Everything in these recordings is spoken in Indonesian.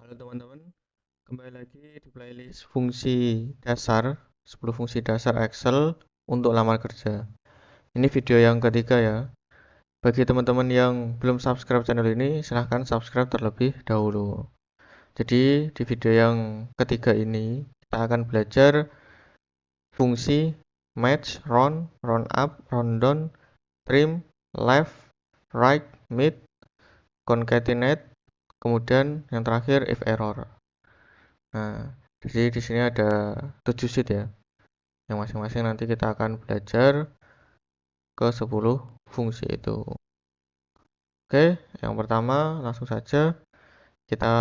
Halo teman-teman, kembali lagi di playlist fungsi dasar 10 fungsi dasar Excel untuk lamar kerja. Ini video yang ketiga ya. Bagi teman-teman yang belum subscribe channel ini, silahkan subscribe terlebih dahulu. Jadi di video yang ketiga ini kita akan belajar fungsi match, round up, round down, trim, left, right, mid, concatenate, kemudian yang terakhir if error. Nah, jadi di sini ada 7 sheet ya, yang masing-masing nanti kita akan belajar ke 10 fungsi itu. Oke, yang pertama langsung saja kita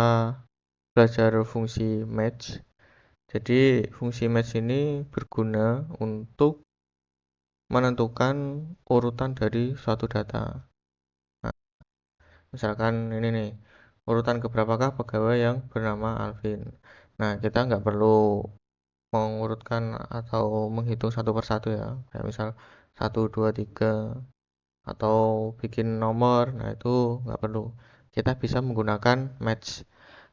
belajar fungsi match. Jadi fungsi match ini berguna untuk menentukan urutan dari suatu data. Nah, misalkan ini nih, urutan keberapakah pegawai yang bernama Alvin. Nah, kita nggak perlu mengurutkan atau menghitung satu persatu ya, kayak misal 1, 2, 3 atau bikin nomor. Nah, itu nggak perlu, kita bisa menggunakan match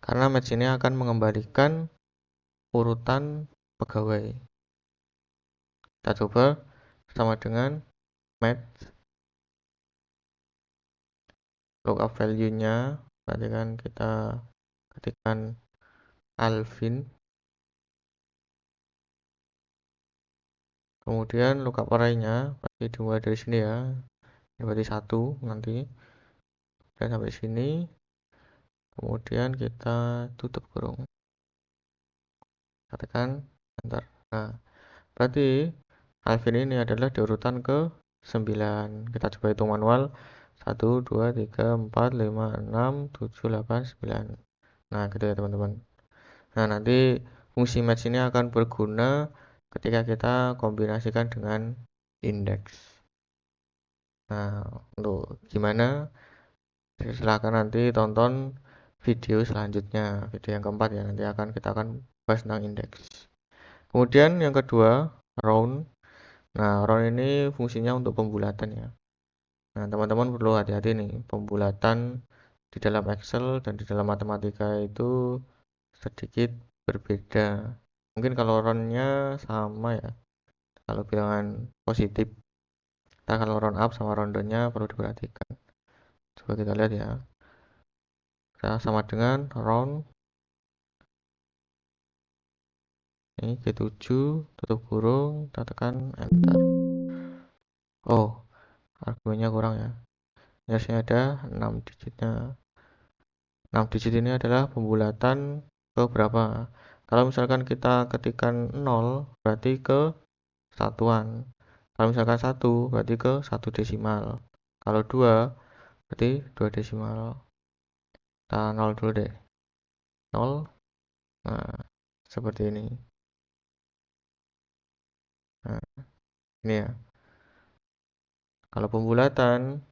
karena match ini akan mengembalikan urutan pegawai. Kita coba sama dengan match lookup value nya, berarti kan kita ketikkan Alvin, kemudian lookup array-nya berarti dimulai dari sini ya, ini berarti 1 nanti, dan sampai sini. Kemudian kita tutup kurung, katakan enter. Nah, berarti Alvin ini adalah di urutan ke 9. Kita coba hitung manual. 1, 2, 3, 4, 5, 6, 7, 8, 9. Nah, gitu ya teman-teman. Nah, nanti fungsi match ini akan berguna ketika kita kombinasikan dengan indeks. Nah, untuk gimana? Silahkan nanti tonton video selanjutnya, video yang keempat ya, nanti kita akan bahas tentang indeks. Kemudian yang kedua, round. Nah, round ini fungsinya untuk pembulatan ya. Nah, teman-teman perlu hati-hati nih, pembulatan di dalam Excel dan di dalam matematika itu sedikit berbeda. Mungkin kalau roundnya sama ya, kalau bilangan positif. Nah, kalau round up sama round down-nya perlu diperhatikan. Coba kita lihat ya. Kita sama dengan round. Ini G7, tutup kurung, kita tekan enter. Oh, argumennya kurang ya. Harusnya ada 6 digitnya. 6 digit ini adalah pembulatan ke berapa? Kalau misalkan kita ketikkan 0, berarti ke satuan. Kalau misalkan 1, berarti ke 1 desimal. Kalau 2, berarti 2 desimal. Kita 0 dulu deh. 0. Nah, seperti ini. Nah, ini ya. Kalau pembulatan,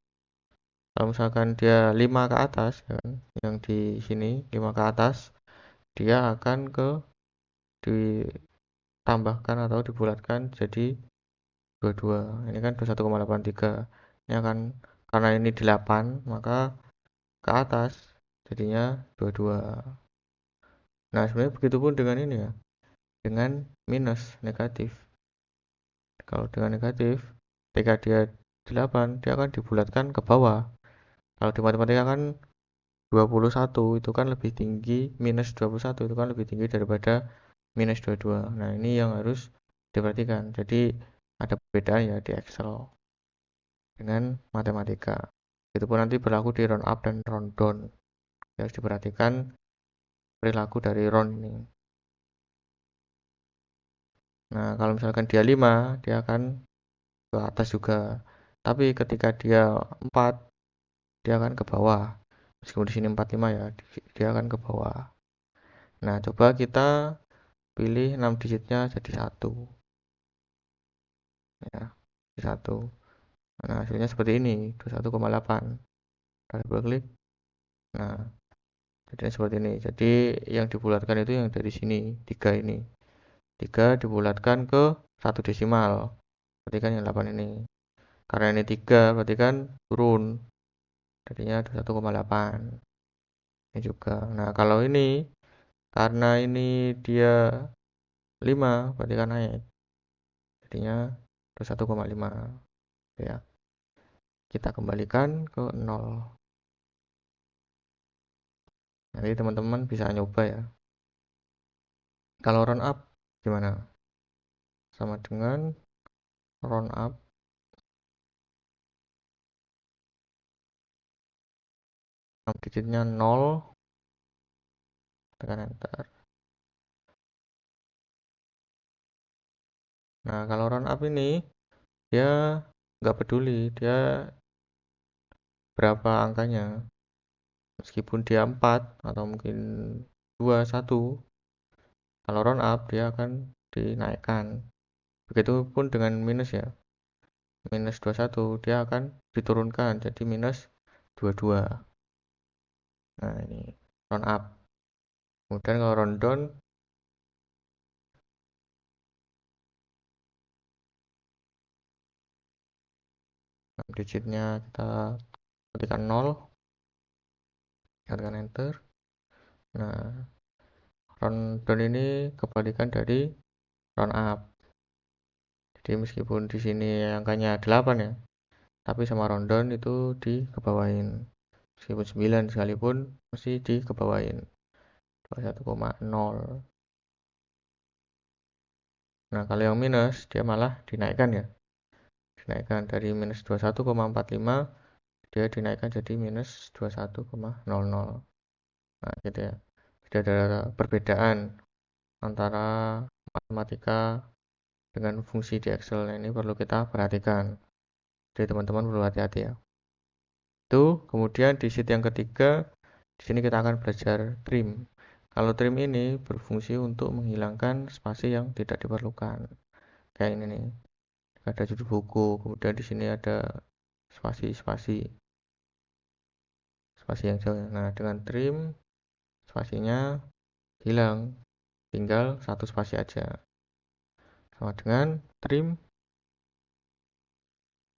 kalau misalkan dia 5 ke atas ya kan, yang di sini 5 ke atas, dia akan ditambahkan atau dibulatkan jadi 22. Ini kan 21,83. Ini akan, karena ini 8, maka ke atas jadinya 22. Nah, sebenarnya begitu pun dengan ini ya, dengan minus negatif. Kalau dengan negatif, ketika dia 8, dia akan dibulatkan ke bawah. Kalau di matematika kan 21 itu kan lebih tinggi, minus 21 itu kan lebih tinggi daripada minus 22. Nah, ini yang harus diperhatikan. Jadi ada perbedaan ya di Excel dengan matematika. Itu pun nanti berlaku di round up dan round down. Harus diperhatikan perilaku dari round ini. Nah, kalau misalkan dia 5, dia akan ke atas juga. Tapi ketika dia 4, dia akan ke bawah. Meskipun di sini 45 ya, dia akan ke bawah. Nah, coba kita pilih 6 digitnya jadi 1. Ya, jadi 1. Nah, hasilnya seperti ini, 21,8. Kita double klik. Nah, jadinya seperti ini. Jadi yang dibulatkan itu yang dari sini, 3 ini. 3 dibulatkan ke 1 desimal. Berarti kan yang 8 ini. Karena ini 3, berarti kan turun. Jadinya 21,8. Ini juga. Nah, kalau ini karena ini dia 5 berarti kan naik. Jadinya 21,5 ya. Kita kembalikan ke 0. Nanti teman-teman bisa nyoba ya. Kalau round up gimana? Sama dengan round up 6 digitnya 0, tekan enter. Nah, kalau round up ini dia nggak peduli dia berapa angkanya. Meskipun dia 4 atau mungkin 2, 1, kalau round up dia akan dinaikkan. Begitupun dengan minus ya. Minus 21 dia akan diturunkan jadi minus 22. Nah, ini round up. Kemudian kalau round down 6 digitnya kita ketikkan 0, tekan enter. Nah, round down ini kebalikan dari round up. Jadi meskipun di sini angkanya 8 ya, tapi sama round down itu dikebawain. Meskipun 9 sekalipun mesti dikebawain. 21,0. Nah, kalau yang minus dia malah dinaikkan ya. Dinaikkan dari minus 21,45 dia dinaikkan jadi minus 21,00. Nah, gitu ya. Jadi ada perbedaan antara matematika dengan fungsi di Excel. Nah, ini perlu kita perhatikan. Jadi teman-teman perlu hati-hati ya. Itu kemudian di sheet yang ketiga, di sini kita akan belajar trim. Kalau trim ini berfungsi untuk menghilangkan spasi yang tidak diperlukan. Kayak ini nih. Ada judul buku, kemudian di sini ada spasi-spasi yang jauh. Nah, dengan trim spasinya hilang, tinggal satu spasi aja. Sama dengan trim,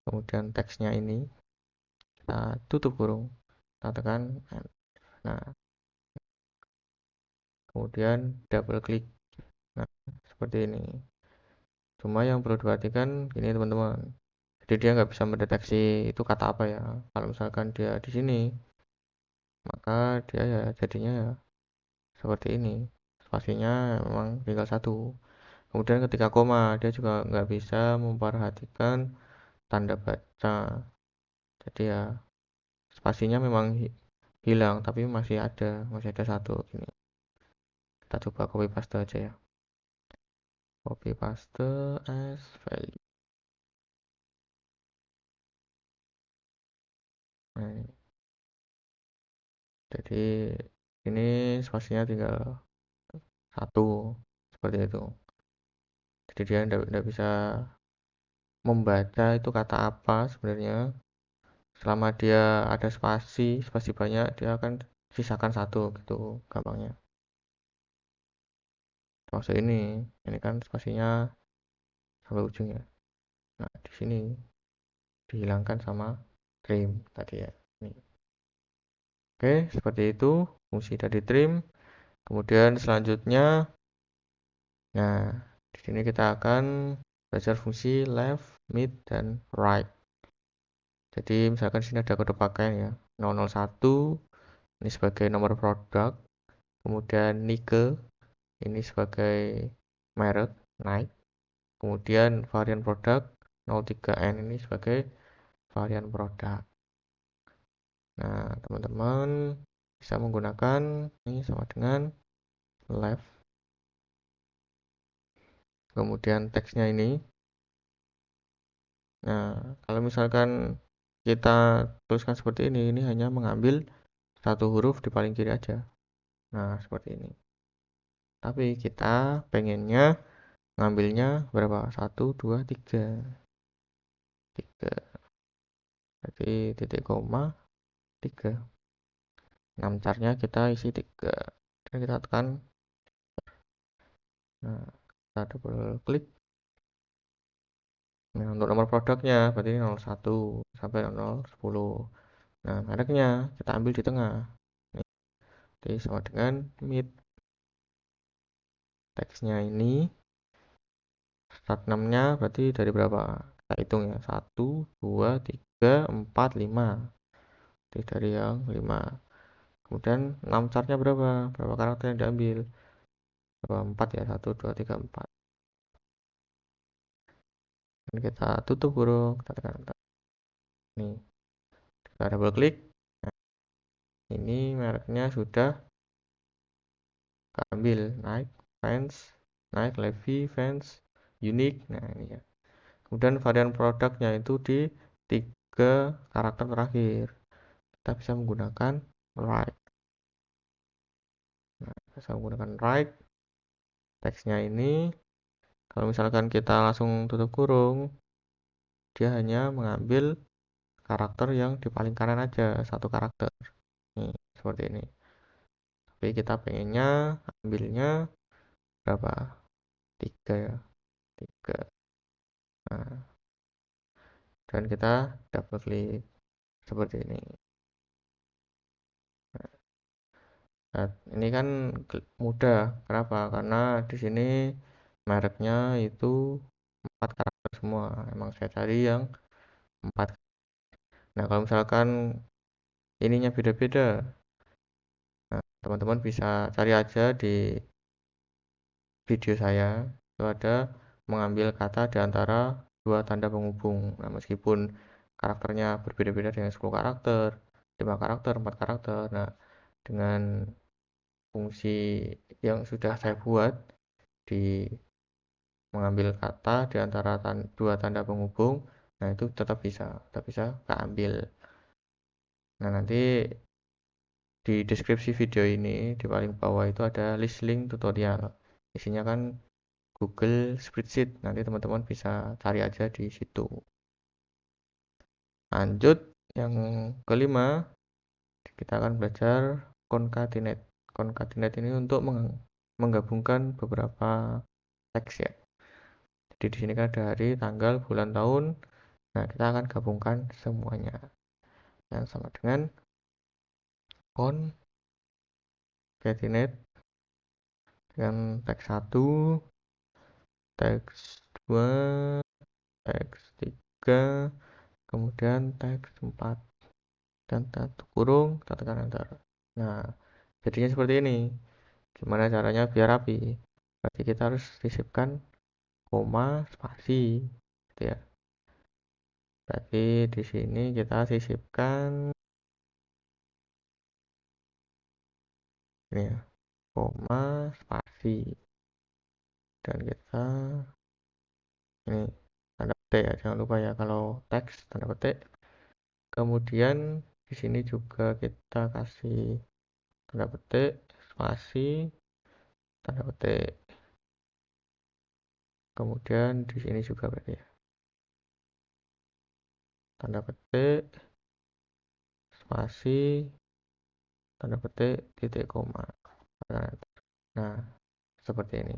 kemudian teksnya ini kita tutup kurung, kita tekan N. Nah, kemudian double klik. Nah, seperti ini. Cuma yang perlu diperhatikan ini teman-teman. Jadi dia nggak bisa mendeteksi itu kata apa ya. Kalau misalkan dia di sini, maka dia ya jadinya ya seperti ini. Spasinya memang tinggal satu. Kemudian ketika koma, dia juga nggak bisa memperhatikan tanda baca. Jadi ya spasinya memang hilang, tapi masih ada satu. Gini. Kita coba copy paste aja ya. Copy paste as value. Nah, ini. Jadi ini spasinya tinggal satu, seperti itu. Jadi dia tidak bisa membaca itu kata apa sebenarnya. Selama dia ada spasi banyak, dia akan sisakan satu gitu gampangnya. Termasuk ini kan spasinya sampai ujung ya. Nah, di sini dihilangkan sama trim tadi ya. Ini. Oke, seperti itu fungsi dari trim. Kemudian selanjutnya, nah di sini kita akan belajar fungsi left, mid, dan right. Jadi misalkan di sini ada kode pakaian ya, 001 ini sebagai nomor produk, kemudian Nike ini sebagai merek Nike, kemudian varian produk 03N ini sebagai varian produk. Nah, teman-teman bisa menggunakan ini sama dengan left, kemudian teksnya ini. Nah, kalau misalkan kita tuliskan seperti ini hanya mengambil satu huruf di paling kiri aja. Nah, seperti ini. Tapi kita pengennya ngambilnya berapa? 1, 2, 3. 3. Berarti titik koma 3. 6 carnya kita isi 3. Dan kita tekan. Nah, kita double klik. Nah, untuk nomor produknya berarti 01 sampai 010. Nah, mereknya kita ambil di tengah. Nih. T sama dengan mid. Teksnya ini start 6-nya berarti dari berapa? Kita hitung ya. 1, 2, 3, 4, 5. Berarti dari yang 5. Kemudian 6 chartnya berapa? Berapa karakter yang diambil? Berapa? 4 ya. 1, 2, 3, 4. Dan kita tutup kurung. Kita tekan enter. Nih. Kita double klik. Nah, ini mereknya sudah ambil. Naik, fans, naik, levy, fans, unique. Nah, ini ya. Kemudian varian produknya itu di 3 karakter terakhir. Kita bisa menggunakan right. Nah, bisa menggunakan right. Teksnya ini, kalau misalkan kita langsung tutup kurung, dia hanya mengambil karakter yang di paling kanan aja, satu karakter. Nih, seperti ini. Tapi kita pengennya ambilnya berapa? 3 ya. 3. Nah, dan kita double klik seperti ini. Nah, ini kan mudah. Kenapa? Karena di sini mereknya itu 4 karakter semua. Emang saya cari yang 4. Nah, kalau misalkan ininya beda-beda, nah, teman-teman bisa cari aja di video saya. Itu ada mengambil kata di antara 2 tanda penghubung. Nah, meskipun karakternya berbeda-beda dengan 10 karakter, 5 karakter, 4 karakter. Nah, dengan fungsi yang sudah saya buat di mengambil kata di antara 2 tanda penghubung, nah itu tetap bisa keambil. Nah, nanti di deskripsi video ini di paling bawah itu ada list link tutorial. Isinya kan Google Spreadsheet. Nanti teman-teman bisa cari aja di situ. Lanjut yang kelima, kita akan belajar concatenate. Concatenate ini untuk menggabungkan beberapa teks ya. Jadi di sini kan ada hari, tanggal, bulan, tahun. Nah, kita akan gabungkan semuanya. Yang sama dengan concatenate dengan teks 1, teks 2, teks 3, kemudian teks 4. Dan satu kurung, kita tekan enter. Nah, jadinya seperti ini. Gimana caranya biar rapi? Berarti kita harus sisipkan koma, spasi, gitu ya. Berarti di sini kita sisipkan ini ya, koma, spasi, dan kita ini tanda petik ya, jangan lupa ya kalau teks tanda petik. Kemudian di sini juga kita kasih tanda petik, spasi, tanda petik. Kemudian di sini juga berarti ya. Tanda petik, spasi, tanda petik, titik koma. Nah, seperti ini.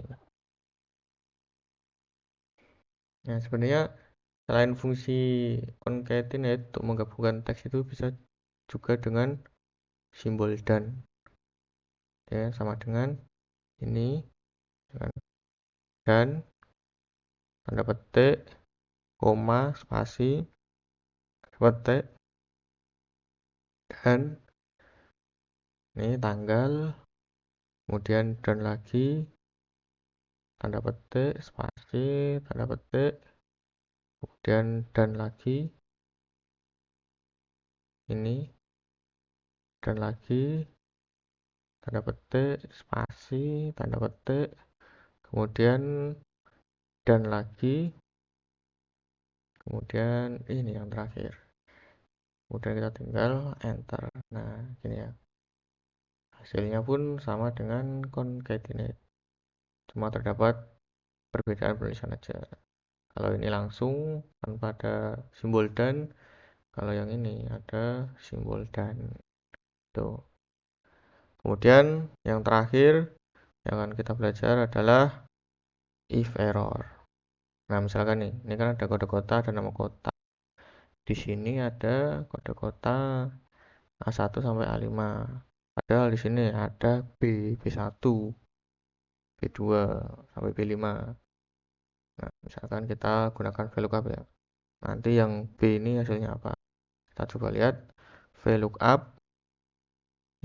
Nah, sebenarnya selain fungsi concatenate untuk menggabungkan teks itu bisa juga dengan simbol dan. Ya, sama dengan ini dengan dan tanda petik, koma, spasi, petik, dan ini tanggal, kemudian dan lagi, tanda petik, spasi, tanda petik, kemudian dan lagi, ini, dan lagi, tanda petik, spasi, tanda petik, kemudian dan lagi, kemudian ini yang terakhir. Kemudian kita tinggal enter. Nah, gini ya. Hasilnya pun sama dengan concatenate. Cuma terdapat perbedaan penulisan aja. Kalau ini langsung tanpa ada simbol dan, kalau yang ini ada simbol dan. Tuh. Kemudian yang terakhir yang akan kita belajar adalah if error. Nah, misalkan nih, ini kan ada kode kota dan nama kota. Di sini ada kode kota A1 sampai A5. Padahal di sini ada B1, B2 sampai B5. Nah, misalkan kita gunakan VLOOKUP ya. Nanti yang B ini hasilnya apa? Kita coba lihat VLOOKUP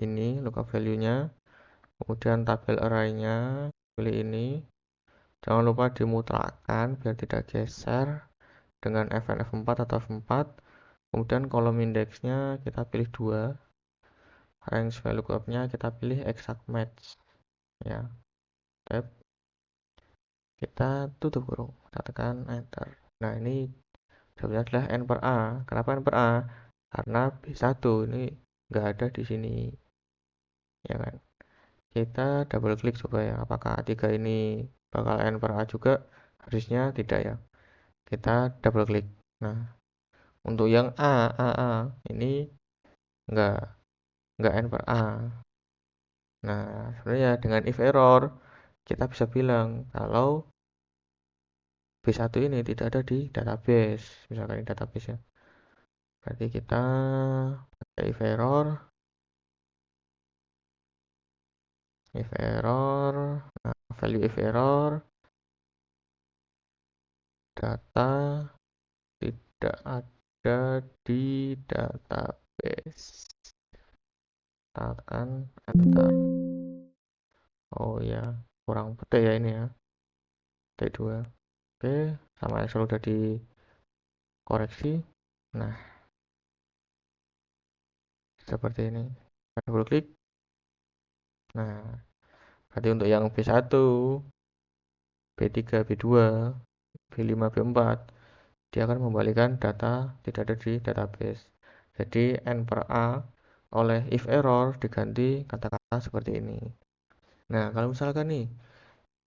ini lookup value-nya, kemudian tabel array-nya, pilih ini. Jangan lupa dimutlakkan biar tidak geser dengan fn F4 atau F4. Kemudian kolom indeksnya kita pilih 2. Range VLOOKUP-nya kita pilih exact match ya. Tab. Kita tutup kurung, kita tekan enter. Nah, ini jawabnya adalah n per a. Kenapa n per a? Karena B1 ini nggak ada di sini, ya kan? Kita double klik coba ya, apakah A3 ini bakal n per a juga? Harusnya tidak ya. Kita double klik. Nah, untuk yang A ini nggak nggak n per a. Nah, sebenarnya dengan if error kita bisa bilang kalau B1 ini tidak ada di database, misalkan di database ya. Berarti kita pakai if error, nah, value if error, data tidak ada di database. Tekan enter. Oh ya, kurang petik ya ini ya. T2. Oke, sama Excel udah dikoreksi. Nah, seperti ini. Double klik. Nah, berarti untuk yang B1, B3, B2, B5, B4, dia akan membalikan data tidak ada di database. Jadi n per a oleh if error diganti kata-kata seperti ini. Nah, kalau misalkan nih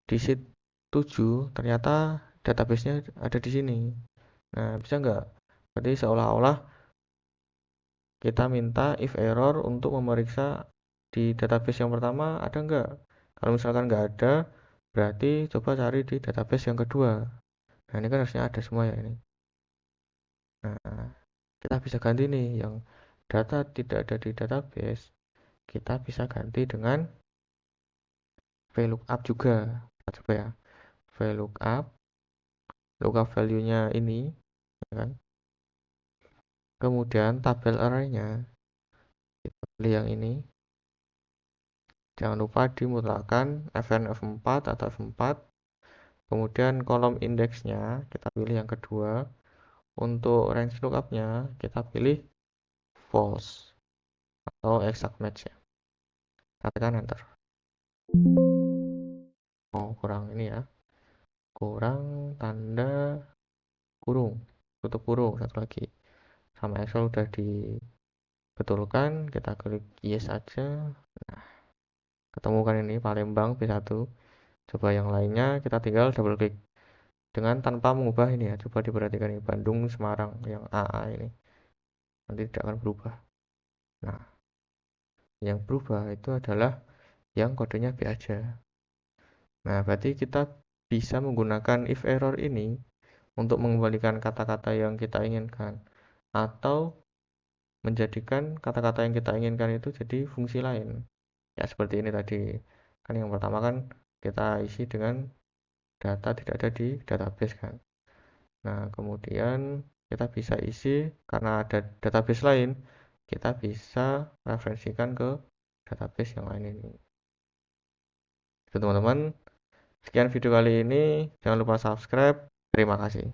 di sheet 7 ternyata database-nya ada di sini. Nah, bisa nggak? Berarti seolah-olah kita minta if error untuk memeriksa di database yang pertama ada nggak. Kalau misalkan nggak ada, berarti coba cari di database yang kedua. Nah, ini kan harusnya ada semua ya ini. Nah, kita bisa ganti nih yang data tidak ada di database, kita bisa ganti dengan VLOOKUP juga. Kita coba ya, VLOOKUP, lookup value-nya ini, ya kan? Kemudian tabel array-nya, kita pilih yang ini. Jangan lupa dimutlakkan fn F4 atau F4. Kemudian kolom indeksnya kita pilih yang kedua. Untuk range lookup-nya kita pilih false atau exact match ya. Tekan enter. Oh, kurang ini ya. Kurang tanda kurung, tutup kurung satu lagi. Sama Excel udah dibetulkan, kita klik yes aja. Nah, ketemukan ini Palembang B1. Coba yang lainnya kita tinggal double klik dengan tanpa mengubah ini ya. Coba diperhatikan ini Bandung Semarang yang AA ini nanti tidak akan berubah. Nah, yang berubah itu adalah yang kodenya B aja. Nah, berarti kita bisa menggunakan if error ini untuk mengembalikan kata-kata yang kita inginkan atau menjadikan kata-kata yang kita inginkan itu jadi fungsi lain. Ya, seperti ini tadi. Kan yang pertama kan kita isi dengan data tidak ada di database kan. Nah, kemudian kita bisa isi karena ada database lain, kita bisa referensikan ke database yang lain ini. Jadi teman-teman, sekian video kali ini. Jangan lupa subscribe. Terima kasih.